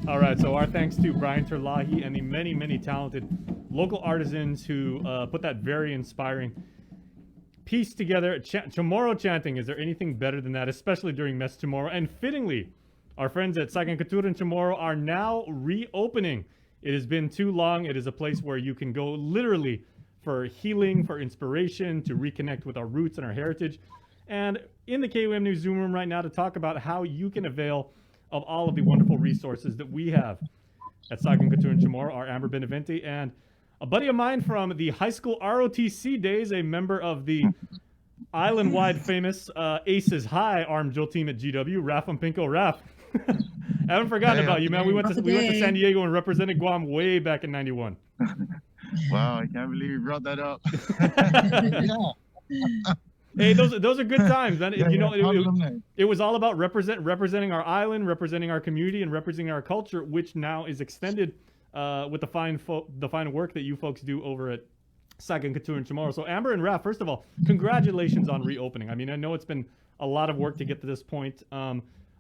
All right, so our thanks to Brian Terlahi and the many, many talented local artisans who put that very inspiring piece together. Chamorro chanting, is there anything better than that, especially during Mess Chamorro? And fittingly, our friends at Saggan Kotturan CHamoru are now reopening. It has been too long. It is a place where you can go literally for healing, for inspiration, to reconnect with our roots and our heritage. And in the KUM News Zoom room right now to talk about how you can avail of all of the wonderful resources that we have at Saggan Kotturan CHamoru are Amber Beneventi and a buddy of mine from the high school ROTC days, a member of the island-wide famous Aces High Armed Drill team at GW, Raf Pinko. Raf, I haven't forgotten about you, man. We went to San Diego and represented Guam way back in '91. Wow, I can't believe you brought that up. Hey, those are good times, man. It was all about representing our island, representing our community, and representing our culture, which now is extended with the fine work that you folks do over at Saggan Kotturan CHamoru. So Amber and Raf, first of all, congratulations on reopening. I mean, I know it's been a lot of work to get to this point,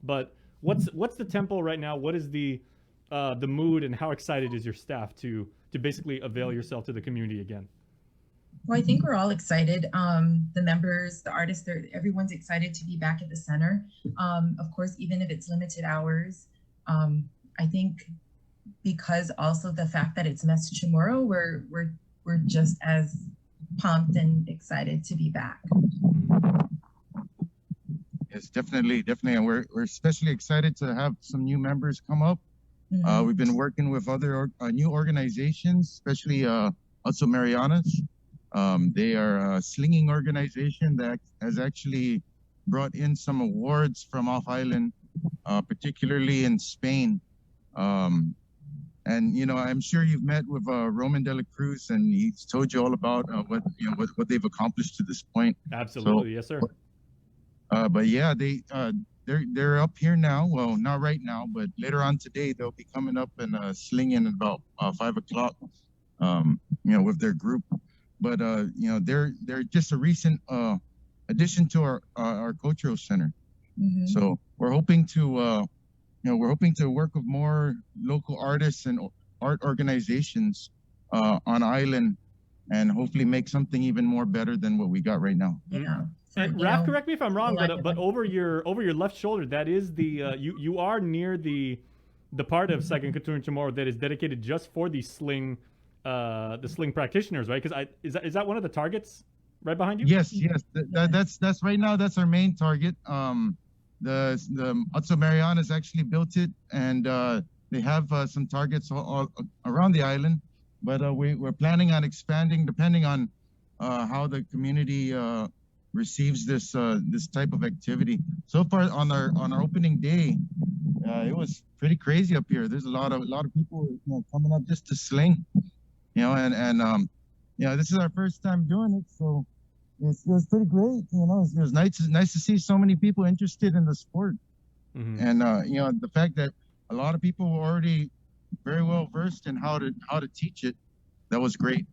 but what's the tempo right now? What is the mood, and how excited is your staff to basically avail yourself to the community again? Well, I think we're all excited. The members, the artists, everyone's excited to be back at the center. Of course, even if it's limited hours, I think because also the fact that it's Mess Chamorro, we're just as pumped and excited to be back. Yes, definitely, and we're especially excited to have some new members come up. Mm-hmm. We've been working with other new organizations, especially also Marianas. They are a slinging organization that has actually brought in some awards from off island, particularly in Spain. And I'm sure you've met with Roman de la Cruz, and he's told you all about what they've accomplished to this point. Absolutely, so, yes, sir. But yeah, they're up here now. Well, not right now, but later on today they'll be coming up and slinging about 5 o'clock. With their group. But they're just a recent addition to our cultural center. Mm-hmm. So we're hoping to work with more local artists and art organizations on island, and hopefully make something even more better than what we got right now. Yeah. And Raf, correct me if I'm wrong, but over your left shoulder, that is the you are near the part of Saggan Kotturan CHamoru that is dedicated just for the sling practitioners, right? Because is that one of the targets right behind you? Yes. That's right now. That's our main target. The Otso Marianas actually built it, and they have some targets all around the island. But we're planning on expanding depending on how the community receives this type of activity. So far on our opening day, it was pretty crazy up here. There's a lot of people coming up just to sling. And this is our first time doing it, so it was pretty great. It was nice to see so many people interested in the sport. Mm-hmm. And the fact that a lot of people were already very well versed in how to teach it, that was great.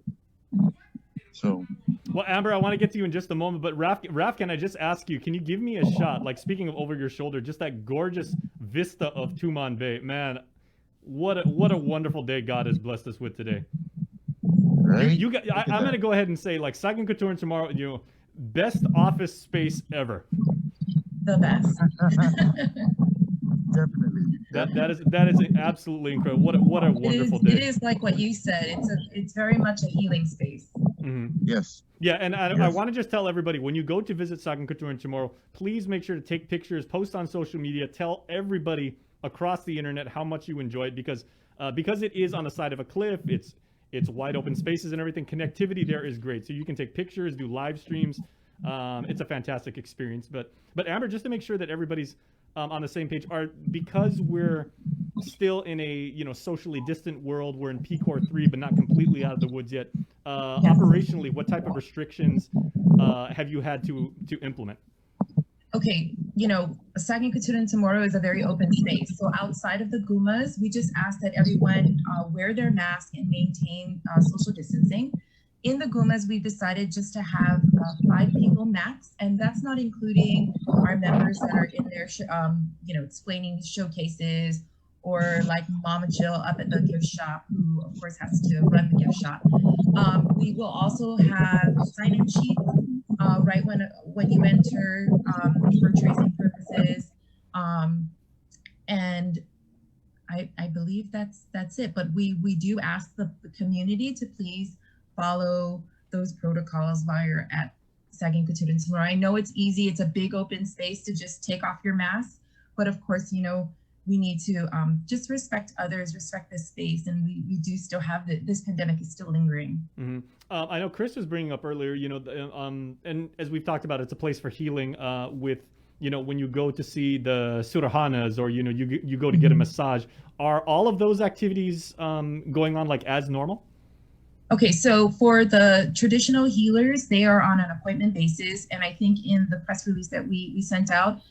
So, well, Amber, I want to get to you in just a moment, but Raf, can I just ask you, can you give me a shot, like speaking of over your shoulder, just that gorgeous vista of Tumon Bay, man? What a wonderful day God has blessed us with today. Right? I'm going to go ahead and say, like, Saggan Kotturan CHamoru, best office space ever. The best. Definitely. That is absolutely incredible. What a wonderful day. It is like what you said. It's very much a healing space. Mm-hmm. Yes. Yeah, and I want to just tell everybody, when you go to visit Saggan Kotturan CHamoru, please make sure to take pictures, post on social media, tell everybody across the internet how much you enjoy it, because it is on the side of a cliff. It's wide open spaces and everything. Connectivity there is great. So you can take pictures, do live streams. It's a fantastic experience. But Amber, just to make sure that everybody's on the same page, because we're still in a socially distant world, we're in PCOR 3, but not completely out of the woods yet. Yes. Operationally, what type of restrictions have you had to implement? Okay, Saggan Kotturan CHamoru is a very open space. So outside of the gumas, we just ask that everyone wear their mask and maintain social distancing. In the gumas, we've decided just to have 5 people max, and that's not including our members that are in there, explaining showcases or like Mama Jill up at the gift shop, who of course has to run the gift shop. We will also have sign-in sheets right when you enter for tracing purposes, and I believe that's it. But we do ask the community to please follow those protocols while you're at Saggan Kotturan CHamoru. I know it's easy; it's a big open space to just take off your mask, but of course, we need to just respect others, respect this space, and we do still have this pandemic is still lingering. Mm-hmm. I know Chris was bringing up earlier, and as we've talked about, it's a place for healing. With when you go to see the surahanas, or you go to get a massage, are all of those activities going on like as normal? Okay, so for the traditional healers, they are on an appointment basis, and I think in the press release that we sent out,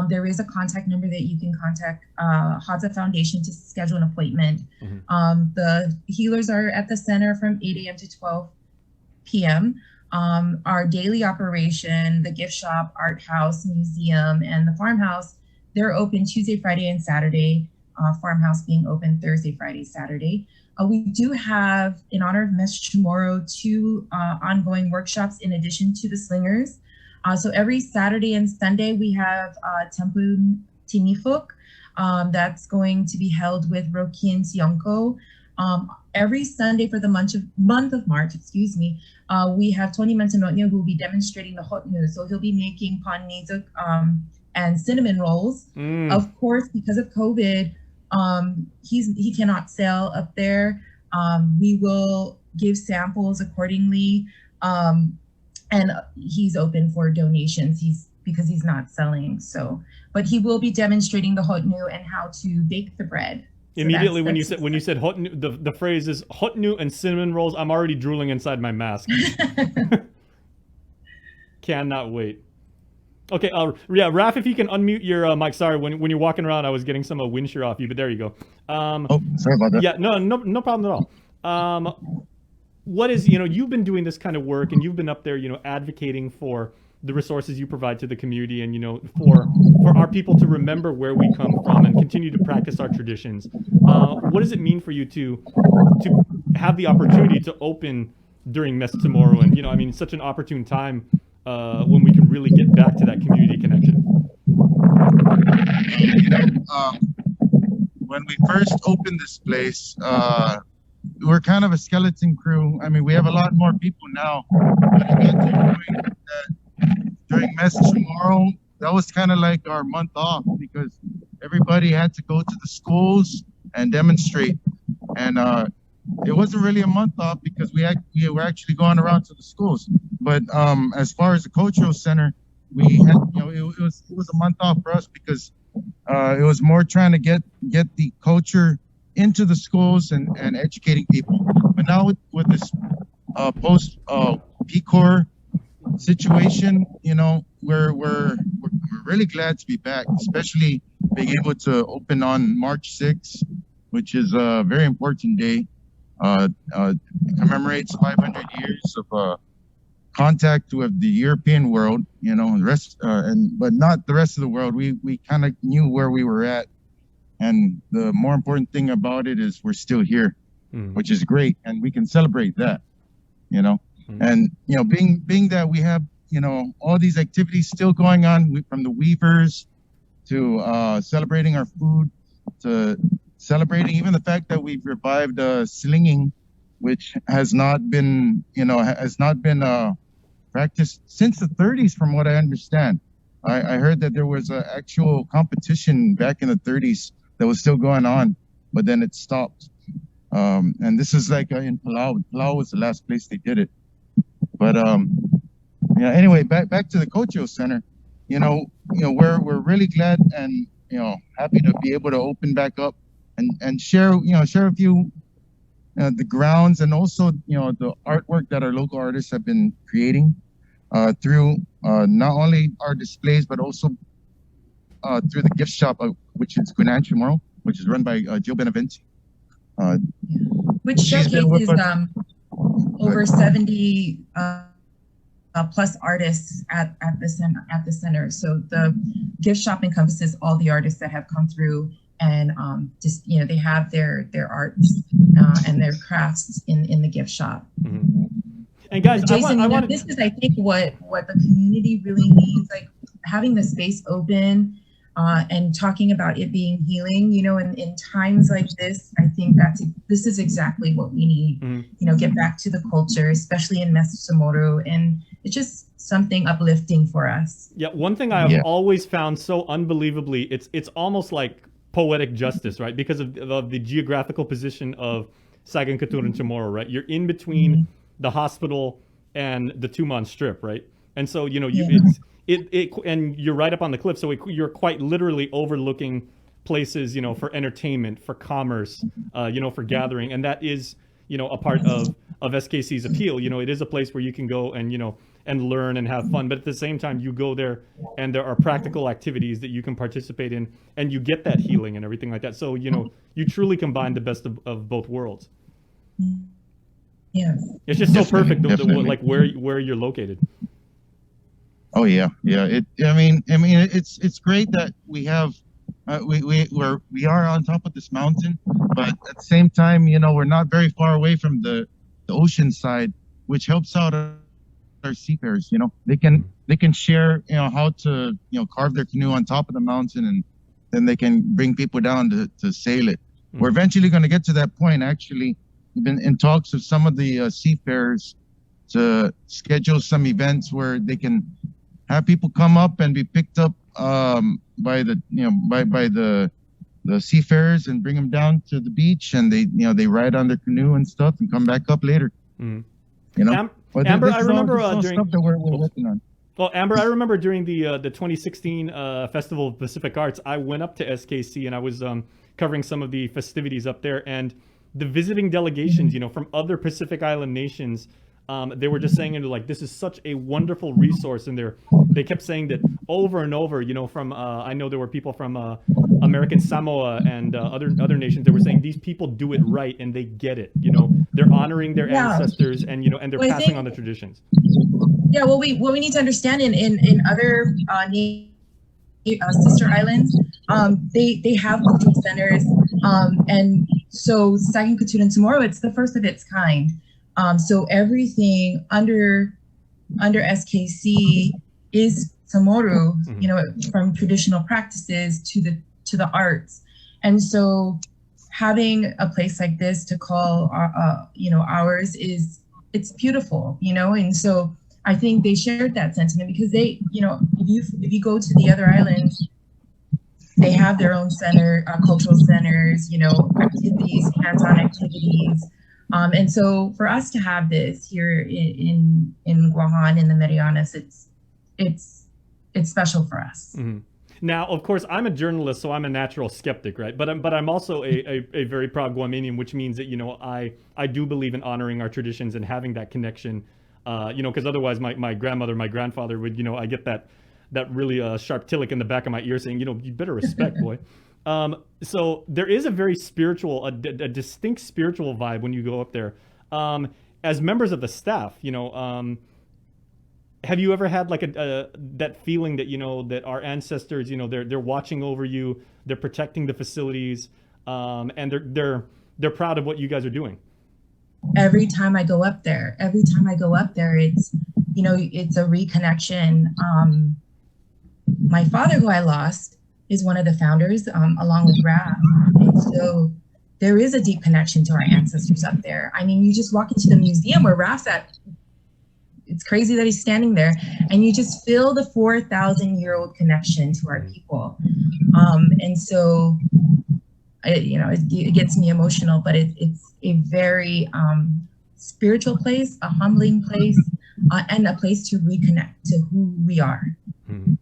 there is a contact number that you can contact Hadza Foundation to schedule an appointment. Mm-hmm. The healers are at the center from 8 a.m. to 12 p.m. Our daily operation, the gift shop, art house, museum, and the farmhouse, they're open Tuesday, Friday, and Saturday. Farmhouse being open Thursday, Friday, Saturday. We do have, in honor of Mes CHamoru, 2 ongoing workshops in addition to the slingers. So every Saturday and Sunday, we have Tempun Tinifuk. That's going to be held with Rokin Sionko. Every Sunday for the month of March, we have Tony Mantanotnio, who will be demonstrating the hotnu. So he'll be making panizuk and cinnamon rolls. Of course, because of COVID, he cannot sell up there. We will give samples accordingly. And he's open for donations. Because he's not selling. So, but he will be demonstrating the hotnu and how to bake the bread. So immediately when you said hotnu, the phrase is hotnu and cinnamon rolls, I'm already drooling inside my mask. Cannot wait. Okay, yeah, Raph, if you can unmute your mic. Sorry, when you're walking around, I was getting some wind shear off you, but there you go. Sorry about that. Yeah, no problem at all. What is, you've been doing this kind of work, and you've been up there, advocating for the resources you provide to the community, and, for our people to remember where we come from and continue to practice our traditions. What does it mean for you to have the opportunity to open during Mes CHamoru, and, such an opportune time when we can really get back to that community connection? When we first opened this place, we're kind of a skeleton crew. We have a lot more people now. But it got to the point that during Mes CHamoru, that was kind of like our month off, because everybody had to go to the schools and demonstrate. And it wasn't really a month off because we were actually going around to the schools. But as far as the cultural center, we had, it was a month off for us, because it was more trying to get the culture into the schools and educating people. But now with this post PCOR situation, we're really glad to be back, especially being able to open on March 6th, which is a very important day. Commemorates 500 years of contact with the European world, the rest, but not the rest of the world. We kind of knew where we were at. And the more important thing about it is we're still here, which is great. And we can celebrate that, and, being that we have, all these activities still going on, from the weavers to celebrating our food, to celebrating even the fact that we've revived slinging, which has not been practiced since the 30s, from what I understand. I heard that there was an actual competition back in the 30s that was still going on, but then it stopped. And this is like in Palau. Palau was the last place they did it. But anyway, back to the Cultural Center. We're really glad and happy to be able to open back up and share a few the grounds, and also the artwork that our local artists have been creating through not only our displays, but also through the gift shop, which is Saggan CHamoru, which is run by Jill Benavente. Which showcases over 70 plus artists at the center. So the gift shop encompasses all the artists that have come through and just they have their arts and their crafts in the gift shop. Mm-hmm. And guys, but Jason, this is, I think, what the community really needs, like having the space open and talking about it being healing. In times like this, I think this is exactly what we need. Mm-hmm. Get back to the culture, especially in Mesa Chamorro, and it's just something uplifting for us. Yeah, one thing I have always found so unbelievably, it's almost like poetic justice, right? Because of the geographical position of Saggan Kotturan CHamoru, right? You're in between mm-hmm. the hospital and the Tuman Strip, right? And so and you're right up on the cliff, so you're quite literally overlooking places, for entertainment, for commerce, for gathering, and that is, a part of SKC's appeal. It is a place where you can go and and learn and have fun, but at the same time you go there and there are practical activities that you can participate in, and you get that healing and everything like that. So you truly combine the best of both worlds. Yeah, it's just so perfect, like where you're located. Oh yeah. It's great that we have we are on top of this mountain, but at the same time, we're not very far away from the ocean side, which helps out our seafarers. They can share how to carve their canoe on top of the mountain, and then they can bring people down to sail it. Mm-hmm. We're eventually going to get to that point. Actually, we've been in talks with some of the seafarers to schedule some events where they can have people come up and be picked up by the seafarers and bring them down to the beach, and they ride on their canoe and stuff and come back up later. Mm-hmm. Amber, I remember during stuff that we're working on. Well, Amber, I remember during the 2016 Festival of Pacific Arts, I went up to SKC and I was covering some of the festivities up there, and the visiting delegations, from other Pacific Island nations, they were just saying, like, this is such a wonderful resource, and they kept saying that over and over, from I know there were people from American Samoa and other nations that were saying these people do it right and they get it. They're honoring their ancestors and and they're passing on the traditions. Yeah, what we need to understand in other sister islands, they have cultural centers, and so Saggan Kotturan CHamoru, it's the first of its kind. So everything under SKC is Chamorro, mm-hmm. From traditional practices to the arts. And so having a place like this to call ours it's beautiful, and so I think they shared that sentiment, because they, if you go to the other islands, they have their own cultural centers, activities, hands-on activities. And so for us to have this here in Guahan, in the Marianas, it's special for us. Mm-hmm. Now, of course, I'm a journalist, so I'm a natural skeptic, right? But I'm also a very proud Guamanian, which means that I do believe in honoring our traditions and having that connection, because otherwise my grandmother, my grandfather would, I get that really sharp tillick in the back of my ear saying, you better respect, boy. So there is a very spiritual, a distinct spiritual vibe when you go up there. As members of the staff, have you ever had like that feeling that, that our ancestors, they're watching over you, they're protecting the facilities, and they're proud of what you guys are doing? Every time I go up there, it's, it's a reconnection. My father, who I lost, is one of the founders, along with Raph. And so there is a deep connection to our ancestors up there. I mean, you just walk into the museum where Raph's at. It's crazy that he's standing there, and you just feel the 4,000-year-old connection to our people. And so, it gets me emotional, but it's a very spiritual place, a humbling place, and a place to reconnect to who we are. Mm-hmm.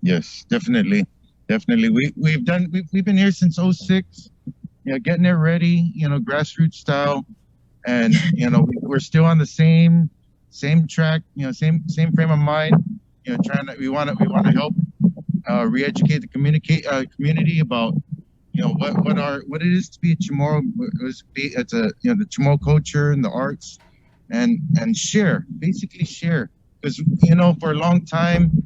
Yes, definitely. We've been here since 2006, getting it ready, grassroots style. And we're still on the same track, same frame of mind. We want to help re-educate the community about what it is to be a Chamorro. It's the Chamorro culture and the arts, and basically share, because for a long time,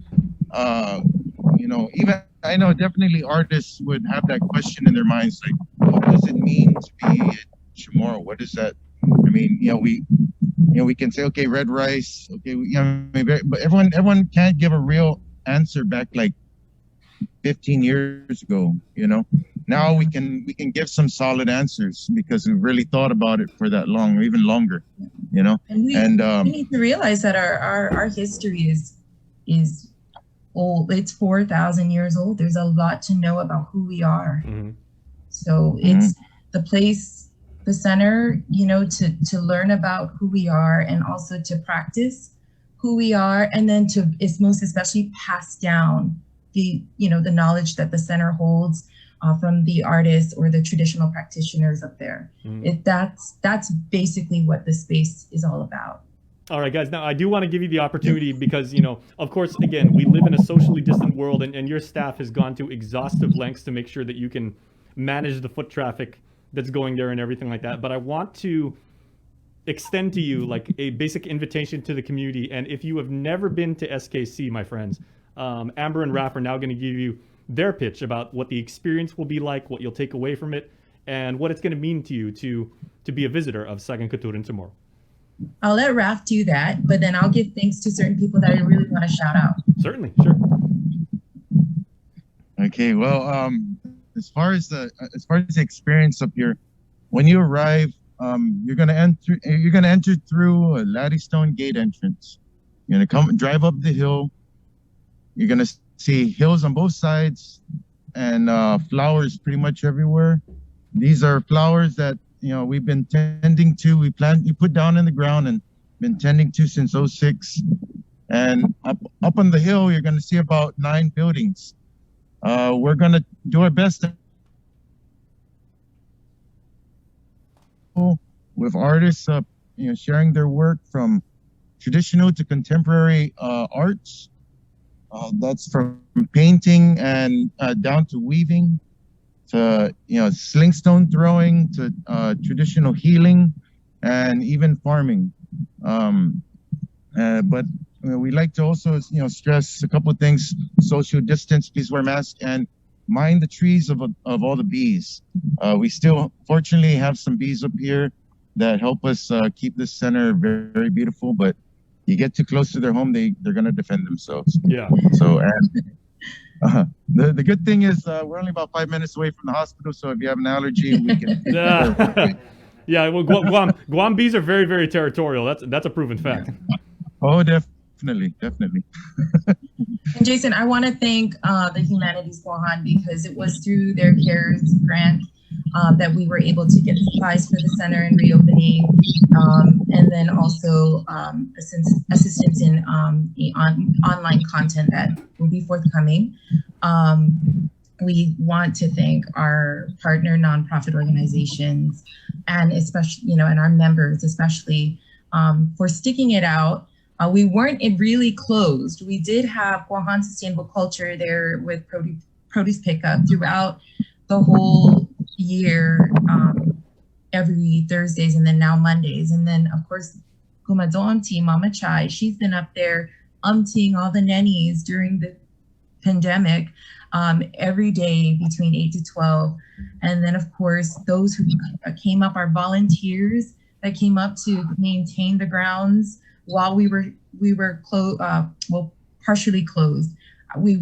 even I know definitely artists would have that question in their minds, like, what does it mean to be a Chamorro? What is that? I mean, we can say, okay, red rice, okay, but everyone can't give a real answer back like 15 years ago. Now we can give some solid answers because we really thought about it for that long, or even longer. And we need to realize that our history is old. It's 4,000 years old. There's a lot to know about who we are. Mm-hmm. So it's the place, the center, to learn about who we are, and also to practice who we are, and then it's most especially pass down the knowledge that the center holds from the artists or the traditional practitioners up there. That's basically what the space is all about. All right, guys. Now, I do want to give you the opportunity because, of course, again, we live in a socially distant world, and your staff has gone to exhaustive lengths to make sure that you can manage the foot traffic that's going there and everything like that. But I want to extend to you like a basic invitation to the community. And if you have never been to SKC, my friends, Amber and Raph are now going to give you their pitch about what the experience will be like, what you'll take away from it, and what it's going to mean to you to be a visitor of Saggan Kotturan CHamoru. I'll let Raph do that, but then I'll give thanks to certain people that I really want to shout out. Certainly, sure. Okay, well, as far as the experience up here, when you arrive, you're gonna enter through a Laddystone gate entrance. You're gonna drive up the hill. You're gonna see hills on both sides, and flowers pretty much everywhere. These are flowers that we've been tending to. We put down in the ground and been tending to since '06. And up on the hill, you're gonna see about 9 buildings. We're gonna do our best with artists, sharing their work from traditional to contemporary arts. That's from painting and down to weaving, to slingstone throwing, to traditional healing, and even farming. But we like to also stress a couple of things: social distance, please wear masks, and mind the trees of all the bees. We still fortunately have some bees up here that help us keep this center very, very beautiful, but you get too close to their home, they're going to defend themselves. Yeah. So, and the good thing is we're only about 5 minutes away from the hospital, so if you have an allergy, we can. Yeah, well, Guam bees are very, very territorial. That's a proven fact. Oh, definitely. And Jason, I want to thank the Humanities Guahan, because it was through their CARES grant that we were able to get supplies for the center and reopening, and then also assistance in online content that will be forthcoming. We want to thank our partner nonprofit organizations, and especially, and our members especially, for sticking it out. We weren't really closed. We did have Guahan Sustainable Culture there with produce pickup throughout the whole year, every Thursdays, and then now Mondays. And then, of course, Kumado Auntie, Mama Chai, she's been up there umptying all the nannies during the pandemic, every day between 8 to 12. And then, of course, those who came up, our volunteers that came up to maintain the grounds while we were partially closed. We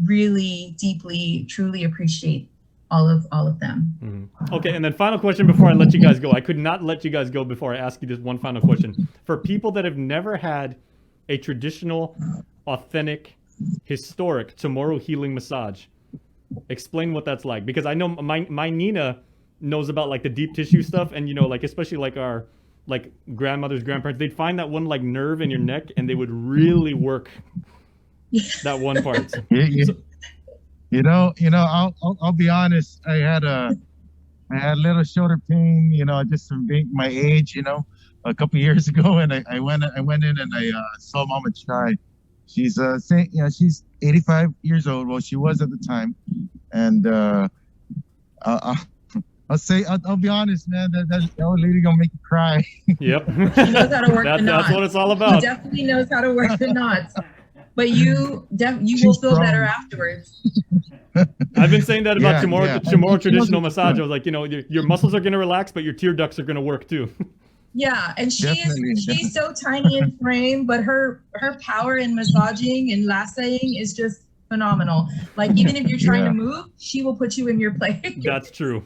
really deeply, truly appreciate all of them. Mm-hmm. Okay, and then final question before I let you guys go. I could not let you guys go before I ask you this one final question. For people that have never had a traditional, authentic, historic CHamoru healing massage, explain what that's like. Because I know my Nina knows about like the deep tissue stuff, and like especially like our grandmothers, grandparents, they'd find that one like nerve in your neck, and they would really work that one part. I'll be honest. I had a little shoulder pain, just from being my age, a couple years ago, and I went in and I saw Mama Chai. She's she's 85 years old. Well, she was at the time, and I'll be honest, man. That old lady gonna make you cry. Yep. She knows how to work the knots. That's what it's all about. She definitely knows how to work the knots. but you will She's feel better strong. afterwards. I've been saying that about Yeah, Chamorro, yeah. Chamorro And traditional she knows massage. I was like, your muscles are going to relax, but your tear ducts are going to work too. Yeah, and Definitely, she's so tiny in frame, but her power in massaging and lassoing is just phenomenal. Like even if you're trying to move, she will put you in your place. That's true.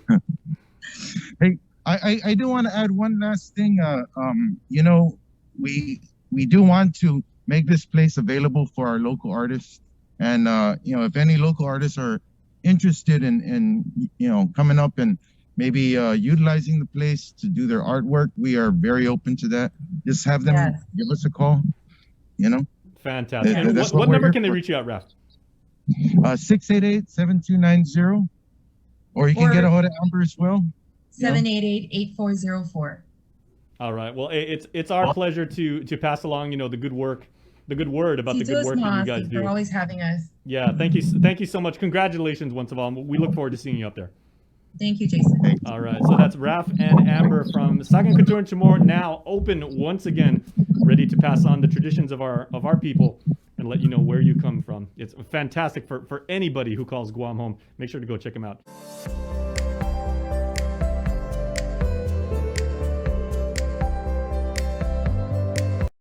Hey, I do want to add one last thing. You know, we do want to make this place available for our local artists, and you know, if any local artists are interested in you know coming up and maybe utilizing the place to do their artwork, we are very open to that. Just have them give us a call. You know. Fantastic. That- And that's what what we're number here can they for. reach you at, Raf? 688-7290, or you can get a hold of Amber as well. 788-8404. All right. Well, it's our pleasure to pass along, the good work, the good word about the good work that you guys Thanks do. for always having us. Yeah, thank you so much. Congratulations once of all. We look forward to seeing you up there. Thank you, Jason. All right, so that's Raf and Amber from Saggan Kotturan CHamoru, now open once again, ready to pass on the traditions of our people and let you know where you come from. It's fantastic for anybody who calls Guam home. Make sure to go check them out.